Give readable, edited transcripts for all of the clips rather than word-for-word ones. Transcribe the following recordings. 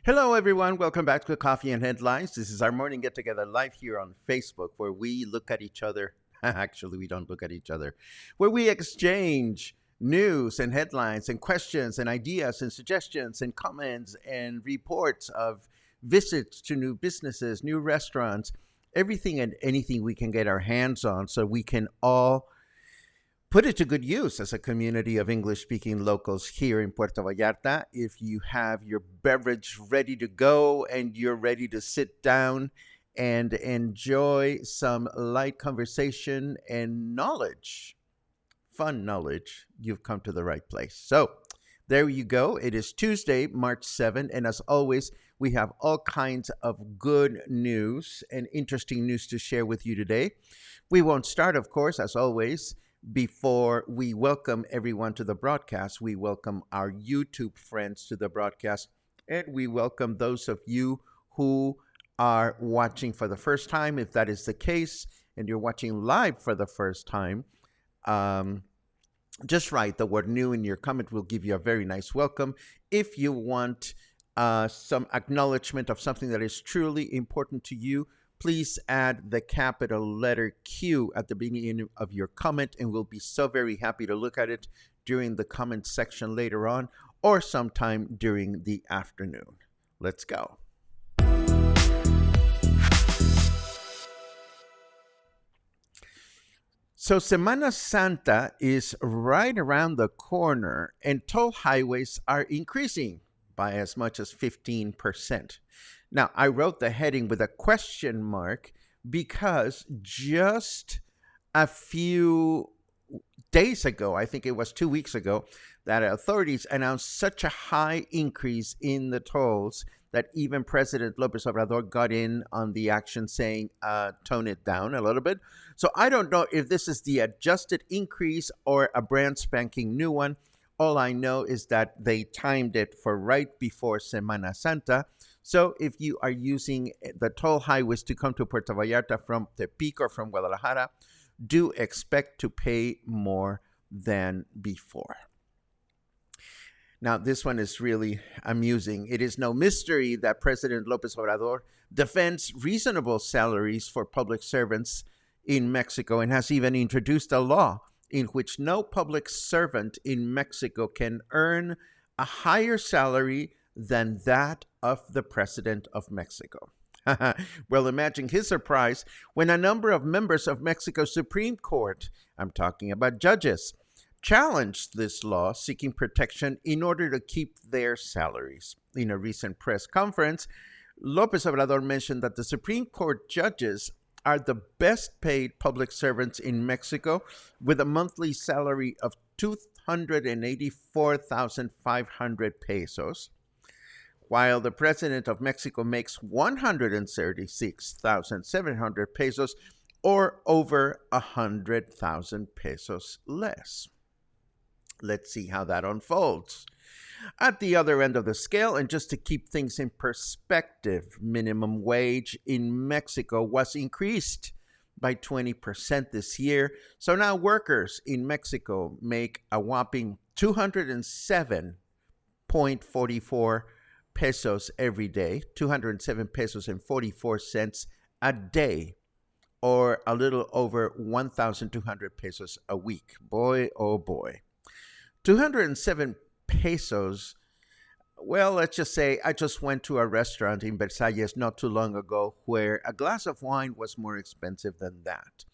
Hello, everyone. Welcome back to Coffee and Headlines. This is our morning get together live here on Facebook where we look at each other. Actually, we don't look at each other, where we exchange news and headlines and questions and ideas and suggestions and comments and reports of visits to new businesses, new restaurants, everything and anything we can get our hands on so we can all put it to good use as a community of English-speaking locals here in Puerto Vallarta. If you have your beverage ready to go and you're ready to sit down and enjoy some light conversation and knowledge, fun knowledge, you've come to the right place. So there you go. It is Tuesday, March 7th, and as always, we have all kinds of good news and interesting news to share with you today. We won't start, of course, as always, before we welcome everyone to the broadcast. We welcome our YouTube friends to the broadcast, and we welcome those of you who are watching for the first time. If that is the case, and you're watching live for the first time, just write the word new in your comment. We'll give you a very nice welcome. If you want some acknowledgement of something that is truly important to you, please add the capital letter Q at the beginning of your comment, and we'll be so very happy to look at it during the comment section later on or sometime during the afternoon. Let's go. So Semana Santa is right around the corner, and toll highways are increasing by as much as 15%. Now, I wrote the heading with a question mark because just a few days ago, I think it was 2 weeks ago, that authorities announced such a high increase in the tolls that even President López Obrador got in on the action saying, tone it down a little bit. So I don't know if this is the adjusted increase or a brand spanking new one. All I know is that they timed it for right before Semana Santa. So if you are using the toll highways to come to Puerto Vallarta from Tepic or from Guadalajara, do expect to pay more than before. Now, this one is really amusing. It is no mystery that President López Obrador defends reasonable salaries for public servants in Mexico and has even introduced a law in which no public servant in Mexico can earn a higher salary than that of the President of Mexico. Well, imagine his surprise when a number of members of Mexico's Supreme Court, I'm talking about judges, challenged this law, seeking protection in order to keep their salaries. In a recent press conference, López Obrador mentioned that the Supreme Court judges are the best paid public servants in Mexico with a monthly salary of 284,500 pesos, while the President of Mexico makes 136,700 pesos, or over 100,000 pesos less. Let's see how that unfolds. At the other end of the scale, and just to keep things in perspective, minimum wage in Mexico was increased by 20% this year. So now workers in Mexico make a whopping 207.44 pesos every day, 207 pesos and 44 cents a day, or a little over 1,200 pesos a week. Boy, oh boy. 207 pesos. Well, let's just say I just went to a restaurant in Versalles not too long ago where a glass of wine was more expensive than that.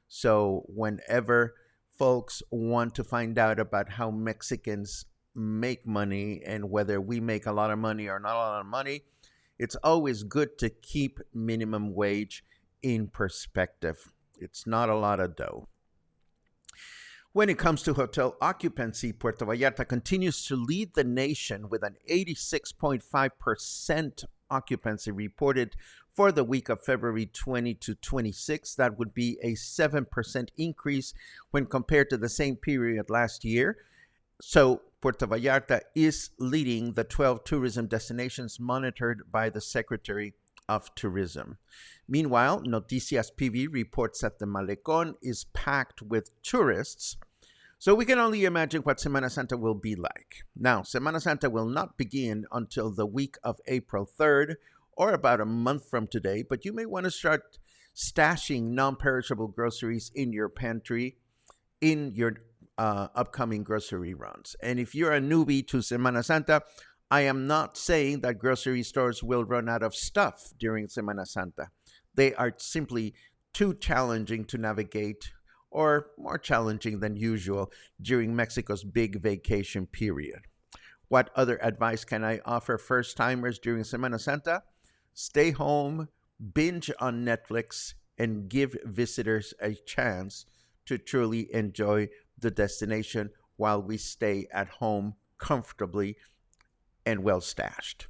So, whenever folks want to find out about how Mexicans make money and whether we make a lot of money or not a lot of money, it's always good to keep minimum wage in perspective. It's not a lot of dough. When it comes to hotel occupancy, Puerto Vallarta continues to lead the nation with an 86.5% occupancy reported for the week of February 20 to 26. That would be a 7% increase when compared to the same period last year. So Puerto Vallarta is leading the 12 tourism destinations monitored by the Secretary of Tourism. Meanwhile, Noticias PV reports that the Malecón is packed with tourists. So we can only imagine what Semana Santa will be like. Now, Semana Santa will not begin until the week of April 3rd, or about a month from today, but you may want to start stashing non-perishable groceries in your pantry in your upcoming grocery runs. And if you're a newbie to Semana Santa, I am not saying that grocery stores will run out of stuff during Semana Santa. They are simply too challenging to navigate, or more challenging than usual during Mexico's big vacation period. What other advice can I offer first-timers during Semana Santa? Stay home, binge on Netflix, and give visitors a chance to truly enjoy the destination while we stay at home comfortably and well stashed.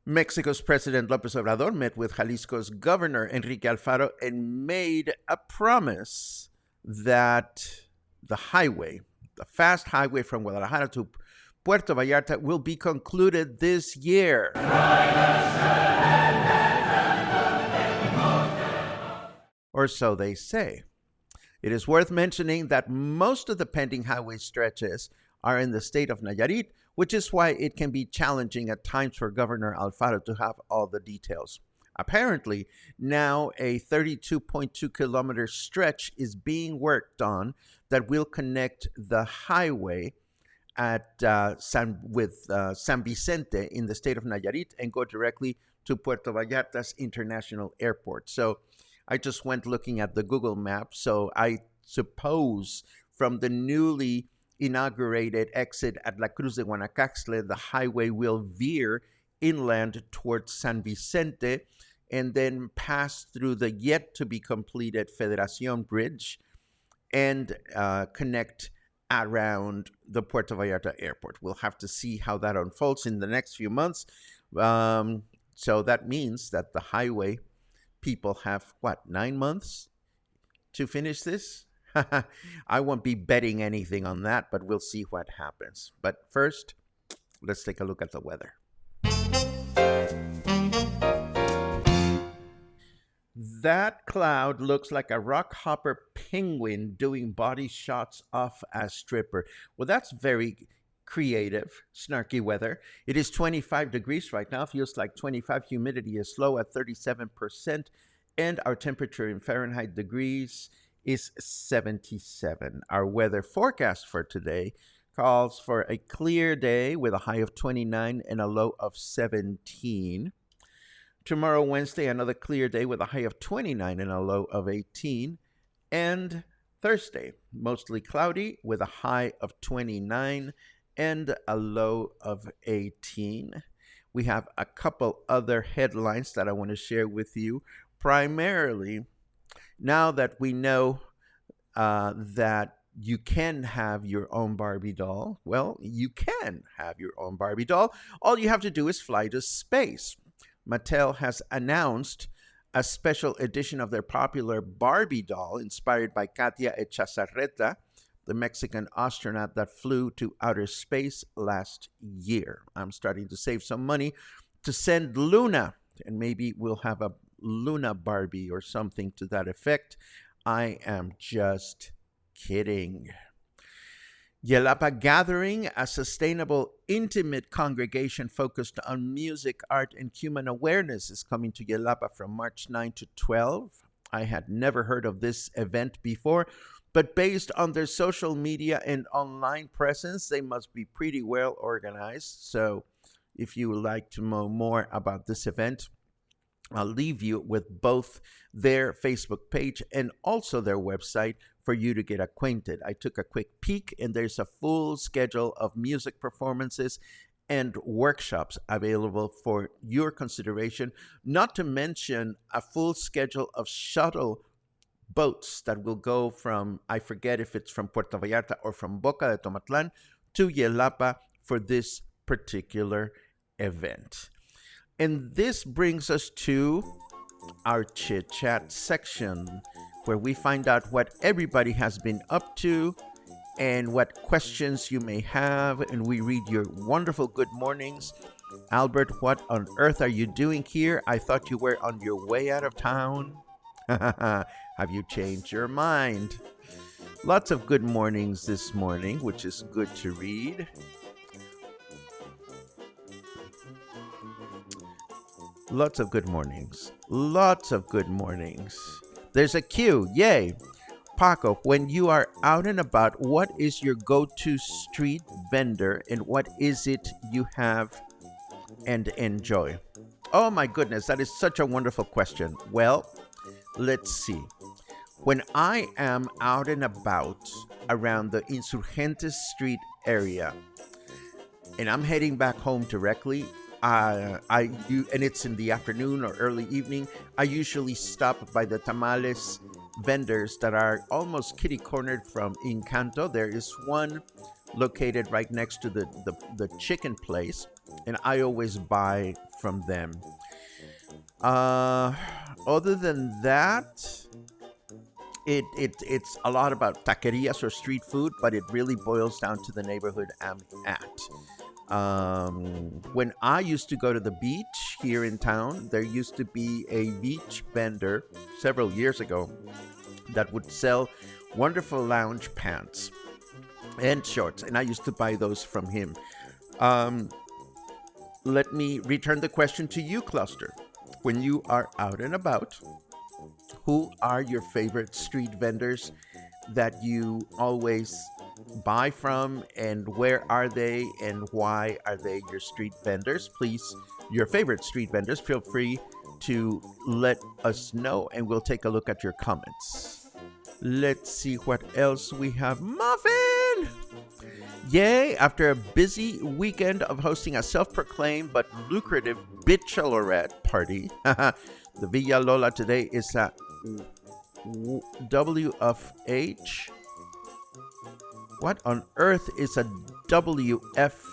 Mexico's President López Obrador met with Jalisco's Governor Enrique Alfaro and made a promise that the fast highway from Guadalajara to Puerto Vallarta will be concluded this year. Or so they say. It is worth mentioning that most of the pending highway stretches are in the state of Nayarit, which is why it can be challenging at times for Governor Alfaro to have all the details. Apparently, now a 32.2 kilometer stretch is being worked on that will connect the highway at San Vicente in the state of Nayarit and go directly to Puerto Vallarta's International Airport. So I just went looking at the Google map. So I suppose from the newly inaugurated exit at La Cruz de Guanacaxtle, the highway will veer inland towards San Vicente and then pass through the yet to be completed Federación Bridge and connect around the Puerto Vallarta airport. We'll have to see how that unfolds in the next few months. So that means that the highway people have, 9 months to finish this? I won't be betting anything on that, but we'll see what happens. But first, let's take a look at the weather. That cloud looks like a rockhopper penguin doing body shots off a stripper. Well, that's very creative, snarky weather. It is 25 degrees right now, feels like 25. Humidity is low at 37%, and our temperature in Fahrenheit degrees is 77. Our weather forecast for today calls for a clear day with a high of 29 and a low of 17. Tomorrow, Wednesday, another clear day with a high of 29 and a low of 18. And Thursday, mostly cloudy with a high of 29 and a low of 18. We have a couple other headlines that I want to share with you. Primarily, now that we know that you can have your own Barbie doll, well, you can have your own Barbie doll. All you have to do is fly to space. Mattel has announced a special edition of their popular Barbie doll inspired by Katia Echazarreta, the Mexican astronaut that flew to outer space last year. I'm starting to save some money to send Luna, and maybe we'll have a Luna Barbie or something to that effect. I am just kidding. Yelapa Gathering, a sustainable, intimate congregation focused on music, art, and human awareness, is coming to Yelapa from March 9 to 12. I had never heard of this event before, but based on their social media and online presence, they must be pretty well organized. So if you would like to know more about this event, I'll leave you with both their Facebook page and also their website for you to get acquainted. I took a quick peek, and there's a full schedule of music performances and workshops available for your consideration, not to mention a full schedule of shuttle boats that will go from, I forget if it's from Puerto Vallarta or from Boca de Tomatlan to Yelapa for this particular event. And this brings us to our chit chat section, where we find out what everybody has been up to and what questions you may have, and we read your wonderful good mornings. Albert, what on earth are you doing here? I thought you were on your way out of town. Have you changed your mind? Lots of good mornings this morning, which is good to read. Lots of good mornings. Lots of good mornings. There's a queue. Yay. Paco, when you are out and about, what is your go-to street vendor and what is it you have and enjoy? Oh my goodness, that is such a wonderful question. Well, let's see. When I am out and about around the Insurgentes Street area and I'm heading back home directly, and it's in the afternoon or early evening, I usually stop by the tamales vendors that are almost kitty cornered from Encanto. There is one located right next to the chicken place, and I always buy from them. Other than that, it's a lot about taquerias or street food, but it really boils down to the neighborhood I'm at. When I used to go to the beach here in town, there used to be a beach vendor several years ago that would sell wonderful lounge pants and shorts, and I used to buy those from him. Let me return the question to you, Cluster. When you are out and about, who are your favorite street vendors that you always buy from, and where are they, and why are they your street vendors? Please, your favorite street vendors, feel free to let us know, and we'll take a look at your comments. Let's see what else we have. Muffin! Yay! After a busy weekend of hosting a self-proclaimed but lucrative bachelorette party, the Villa Lola today is at WFH. What on earth is a WFH?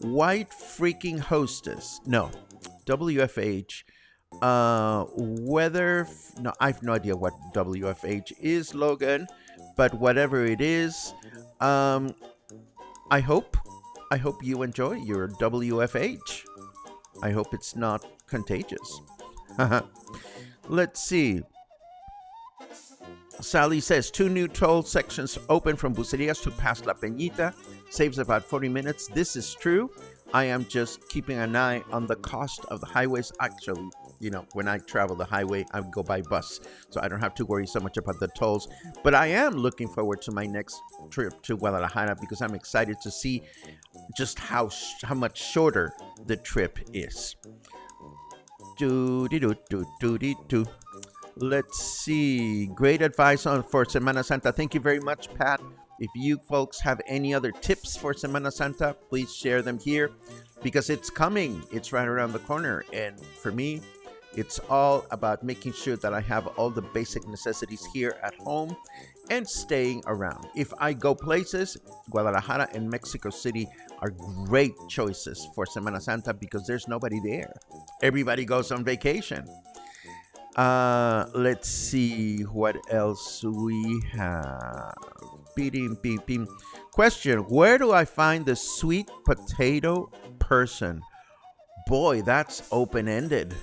White freaking hostess. No, WFH. No, I have no idea what WFH is, Logan. But whatever it is, I hope you enjoy your WFH. I hope it's not contagious. Let's see. Sally says 2 new toll sections open from Bucerias to past La Peñita. Saves about 40 minutes. This is true. I am just keeping an eye on the cost of the highways. Actually, when I travel the highway, I go by bus, so I don't have to worry so much about the tolls. But I am looking forward to my next trip to Guadalajara because I'm excited to see just how much shorter the trip is. Let's see. Great advice for Semana Santa. Thank you very much, Pat. If you folks have any other tips for Semana Santa, please share them here because it's coming. It's right around the corner. And for me, it's all about making sure that I have all the basic necessities here at home and staying around. If I go places, Guadalajara and Mexico City are great choices for Semana Santa because there's nobody there. Everybody goes on vacation. Let's see what else we have. Beep, beep, beep. Question: where do I find the sweet potato person? Boy, that's open ended.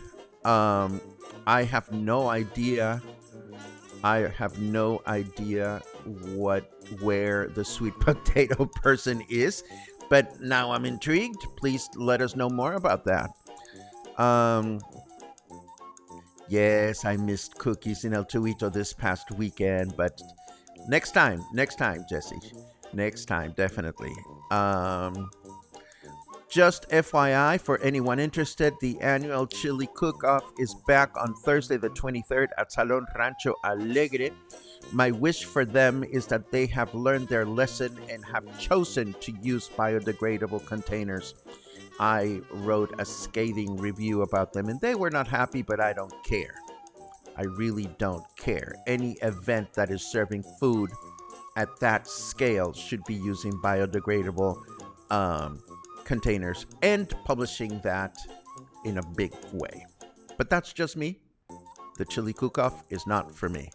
Um, I have no idea. I have no idea where the sweet potato person is, but now I'm intrigued. Please let us know more about that. Um, yes, I missed cookies in El Tuito this past weekend, but next time, Jesse, next time, definitely. Um, Just FYI, for anyone interested, the annual chili cook-off is back on Thursday the 23rd at Salon Rancho Alegre. My wish for them is that they have learned their lesson and have chosen to use biodegradable containers. I wrote a scathing review about them and they were not happy, but I don't care. I really don't care. Any event that is serving food at that scale should be using biodegradable containers and publishing that in a big way. But that's just me. The chili cook-off is not for me.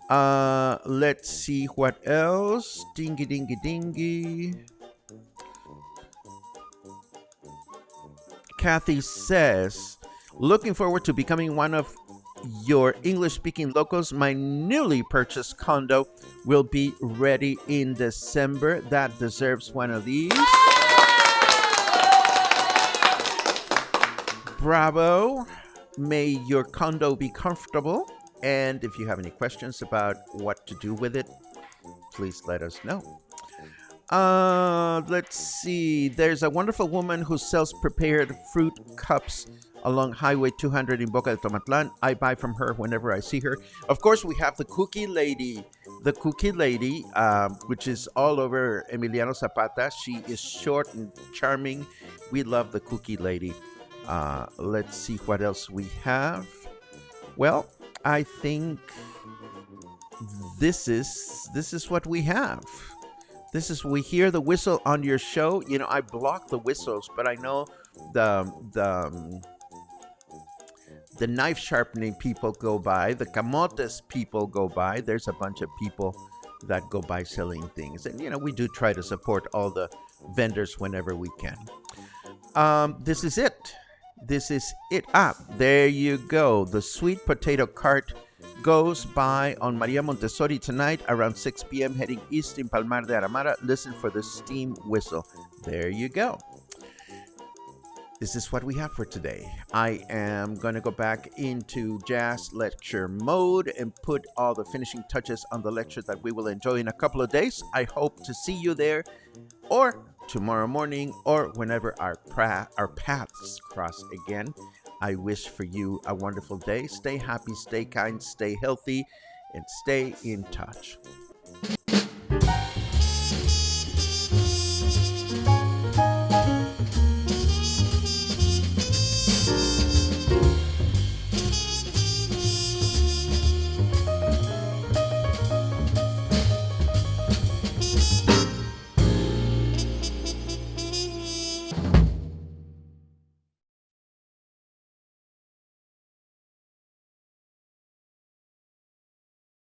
Let's see what else. Dingy dingy dingy. Kathy says, looking forward to becoming one of your English-speaking locals. My newly purchased condo will be ready in December. That deserves one of these. Bravo. May your condo be comfortable. And if you have any questions about what to do with it, please let us know. Let's see. There's a wonderful woman who sells prepared fruit cups along Highway 200 in Boca de Tomatlan. I buy from her whenever I see her. Of course, we have the Cookie Lady. The Cookie Lady, which is all over Emiliano Zapata. She is short and charming. We love the Cookie Lady. Let's see what else we have. Well, I think this is what we have. This is, we hear the whistle on your show. You know, I block the whistles, but I know the knife sharpening people go by, the camotes people go by. There's a bunch of people that go by selling things, and you know, we do try to support all the vendors whenever we can. This is it. This is it. There you go. The sweet potato cart goes by on Maria Montessori tonight around 6 p.m. heading east in Palmar de Aramara. Listen for the steam whistle. There you go. This is what we have for today. I am going to go back into jazz lecture mode and put all the finishing touches on the lecture that we will enjoy in a couple of days. I hope to see you there, or tomorrow morning, or whenever our paths cross again. I wish for you a wonderful day. Stay happy, stay kind, stay healthy, and stay in touch.